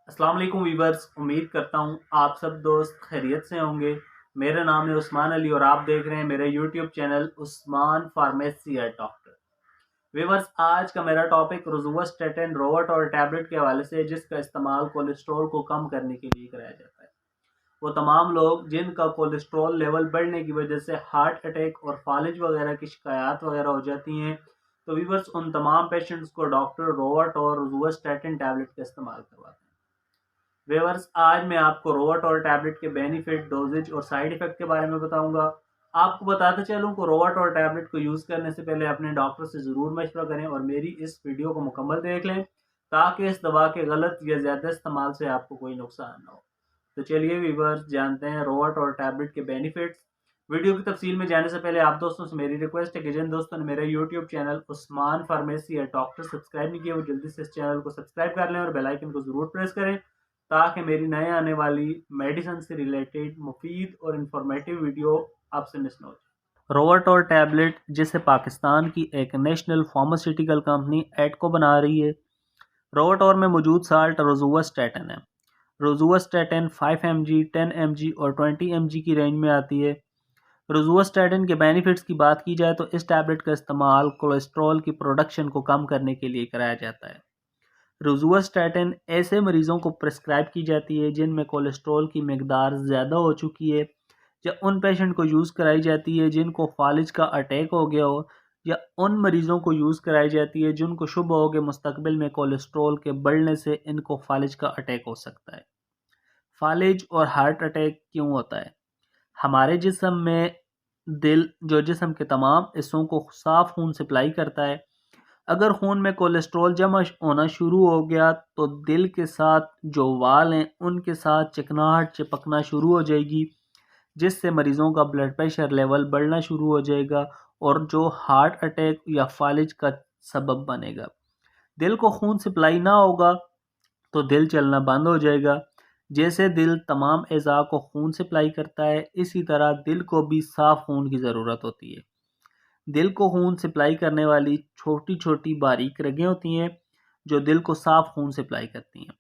अस्सलाम वालेकुम वीवर्स, उम्मीद करता हूँ आप सब दोस्त खैरियत से होंगे। मेरा नाम है उस्मान अली और आप देख रहे हैं मेरा YouTube channel Usman pharmacy at doctor. Viewers, आज का मेरा टॉपिक रोजुवास्टेटिन रोवट और टैबलेट के हवाले से है, जिसका इस्तेमाल कोलेस्ट्रॉल को कम करने के लिए कराया जाता है। वो तमाम लोग जिनका कोलेस्ट्रॉल लेवल बढ़ने की वजह से हार्ट अटैक और फालिज वगैरह की शिकायत वगैरह हो जाती हैं, तो वीवर्स उन तमाम पेशेंट्स को डॉक्टर रोवट और रोजुवास्टेटिन टैबलेट का इस्तेमाल करवाते हैं। व्यूअर्स, आज मैं आपको रोवट और टैबलेट के बेनिफिट, डोजेज और साइड इफेक्ट के बारे में बताऊंगा। आपको बताते चलूं कि रोवट और टैबलेट को यूज़ करने से पहले अपने डॉक्टर से ज़रूर मशवरा करें और मेरी इस वीडियो को मुकम्मल देख लें, ताकि इस दवा के गलत या ज़्यादा इस्तेमाल से आपको कोई नुकसान ना हो। तो चलिए व्यूअर्स, जानते हैं रोवट और टैबलेट के बेनिफिट्स। वीडियो की तफसील में जाने से पहले आप दोस्तों से मेरी रिक्वेस्ट है कि जिन दोस्तों ने मेरा यूट्यूब चैनल उस्मान फार्मेसी या डॉक्टर सब्सक्राइब नहीं किया, वो जल्दी से इस चैनल को सब्सक्राइब कर लें और बेल आइकन को ज़रूर प्रेस करें, ताकि मेरी नए आने वाली मेडिसिन से रिलेटेड मुफीद और इंफॉर्मेटिव वीडियो आपसे मिस ना हो जाए। रोवट और टैबलेट, जिसे पाकिस्तान की एक नेशनल फार्मास्यूटिकल कंपनी एडको बना रही है। रोवट और में मौजूद साल्ट रोजुवास्टेटिन है। रोजुवास्टेटिन 5 mg, 10 mg और 20 mg की रेंज में आती है। रोजुवास्टेटिन के बेनिफिट्स की बात की जाए तो इस टैबलेट का इस्तेमाल कोलेस्ट्रॉल की प्रोडक्शन को कम करने के लिए कराया जाता है। रोजुवास्टेटिन ऐसे मरीजों को प्रिस्क्राइब की जाती है जिनमें कोलेस्ट्रॉल की मकदार ज़्यादा हो चुकी है, या उन पेशेंट को यूज़ कराई जाती है जिनको फालिज का अटैक हो गया हो, या उन मरीज़ों को यूज़ कराई जाती है जिनको शुभ हो कि मुस्तकबिल में कोलेस्ट्रॉल के बढ़ने से इनको फालिज का अटैक हो सकता है। फालिज और हार्ट अटैक क्यों होता है? हमारे जिस्म में दिल, जो जिस्म के तमाम हिस्सों को साफ खून सप्लाई करता है, अगर खून में कोलेस्ट्रॉल जमा होना शुरू हो गया तो दिल के साथ जो वाल हैं उनके साथ चिकनाहट चिपकना शुरू हो जाएगी, जिससे मरीज़ों का ब्लड प्रेशर लेवल बढ़ना शुरू हो जाएगा और जो हार्ट अटैक या फालिज का सबब बनेगा। दिल को खून सप्लाई ना होगा तो दिल चलना बंद हो जाएगा। जैसे दिल तमाम अज़ा को खून सप्लाई करता है, इसी तरह दिल को भी साफ खून की ज़रूरत होती है। दिल को खून सप्लाई करने वाली छोटी छोटी बारीक रगें होती हैं, जो दिल को साफ खून सप्लाई करती हैं,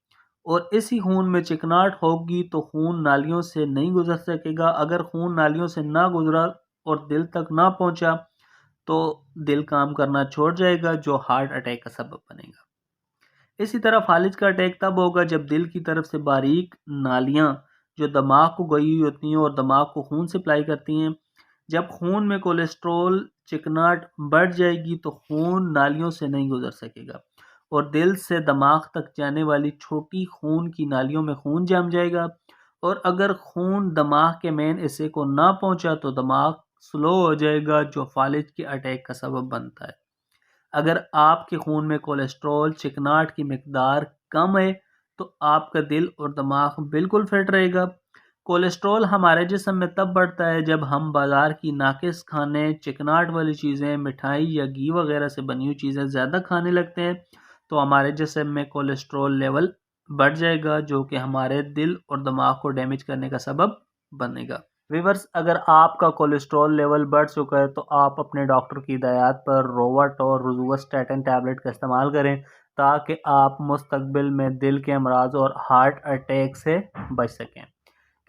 और इसी खून में चिकनाहट होगी तो खून नालियों से नहीं गुजर सकेगा। अगर खून नालियों से ना गुजरा और दिल तक ना पहुंचा तो दिल काम करना छोड़ जाएगा, जो हार्ट अटैक का सबब बनेगा। इसी तरह फालिज का अटैक तब होगा जब दिल की तरफ से बारीक नालियां, जो दिमाग को गई हुई होती हैं और दिमाग को खून सप्लाई करती हैं, जब खून में कोलेस्ट्रॉल चिकनाहट बढ़ जाएगी तो खून नालियों से नहीं गुजर सकेगा और दिल से दिमाग तक जाने वाली छोटी खून की नालियों में खून जम जाएगा, और अगर खून दिमाग के मेन हिस्से को ना पहुंचा तो दिमाग स्लो हो जाएगा, जो फालिज के अटैक का सबब बनता है। अगर आपके खून में कोलेस्ट्रॉल चिकनाहट की मकदार कम है तो आपका दिल और दिमाग बिल्कुल फिट रहेगा। कोलेस्ट्रॉल हमारे जिस्म में तब बढ़ता है जब हम बाज़ार की नाकिस खाने, चिकनाहट वाली चीज़ें, मिठाई या घी वगैरह से बनी हुई चीज़ें ज़्यादा खाने लगते हैं, तो हमारे जिस्म में कोलेस्ट्रॉल लेवल बढ़ जाएगा, जो कि हमारे दिल और दिमाग को डैमेज करने का सबब बनेगा। वीवर्स, अगर आपका कोलेस्ट्रॉल लेवल बढ़ चुका है तो आप अपने डॉक्टर की हिदायत पर रोवट और रोजुवास्टेटिन टैबलेट का इस्तेमाल करें, ताकि आप मुस्तकबिल में दिल के अमराज और हार्ट अटैक से बच सकें।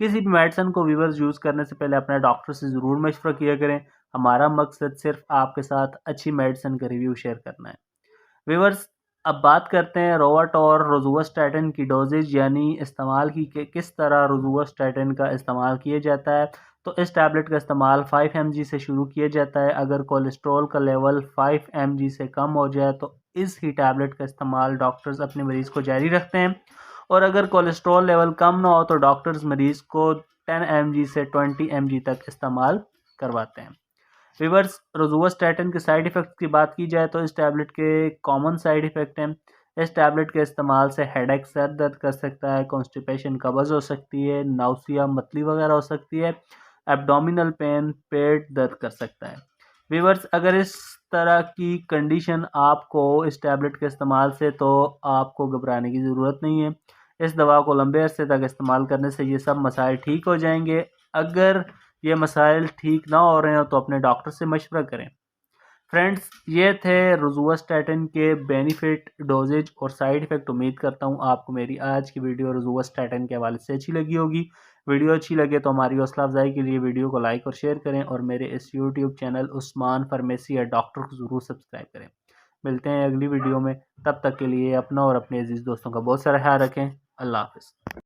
किसी भी मेडिसिन को वीवर्स यूज़ करने से पहले अपने डॉक्टर से ज़रूर मशवरा किया करें। हमारा मकसद सिर्फ आपके साथ अच्छी मेडिसिन का रिव्यू शेयर करना है। व्यूअर्स, अब बात करते हैं रोवट और रोजुवास्टेटिन की डोजेज, यानी इस्तेमाल की कि किस तरह रोजुवास्टेटिन का इस्तेमाल किया जाता है। तो इस टैबलेट का इस्तेमाल 5 mg से शुरू किया जाता है। अगर कोलेस्ट्रॉल का लेवल 5 mg से कम हो जाए तो इस ही टैबलेट का इस्तेमाल डॉक्टर्स अपने मरीज़ को जारी रखते हैं, और अगर कोलेस्ट्रॉल लेवल कम ना हो तो डॉक्टर्स मरीज़ को 10 mg से 20 mg तक इस्तेमाल करवाते हैं। रिवर्स रोजुवास्टेटिन के साइड इफ़ेक्ट की बात की जाए तो इस टैबलेट के कॉमन साइड इफ़ेक्ट हैं। इस टैबलेट के इस्तेमाल से हेडेक, सर दर्द कर सकता है, कॉन्स्टिपेशन, कब्ज़ हो सकती है, नाउसिया, मतली वगैरह हो सकती है, एब्डोमिनल पेन, पेट दर्द कर सकता है। व्यूअर्स, अगर इस तरह की कंडीशन आपको इस टैबलेट के इस्तेमाल से, तो आपको घबराने की ज़रूरत नहीं है। इस दवा को लंबे अरसे तक इस्तेमाल करने से ये सब मसाइल ठीक हो जाएंगे। अगर ये मसाइल ठीक ना हो रहे हो तो अपने डॉक्टर से मशवरा करें। फ्रेंड्स, ये थे रोज़ुवास्टैटिन के बेनिफिट, डोजेज और साइड इफ़ेक्ट। उम्मीद करता हूँ आपको मेरी आज की वीडियो रोज़ुवास्टैटिन के हवाले से अच्छी लगी होगी। वीडियो अच्छी लगे तो हमारी हौसला अफजाई के लिए वीडियो को लाइक और शेयर करें और मेरे इस यूट्यूब चैनल उस्मान फार्मेसी या डॉक्टर को ज़रूर सब्सक्राइब करें। मिलते हैं अगली वीडियो में, तब तक के लिए अपना और अपने अजीज़ दोस्तों का बहुत सारा ख्याल रखें। अल्लाह हाफ़िज़।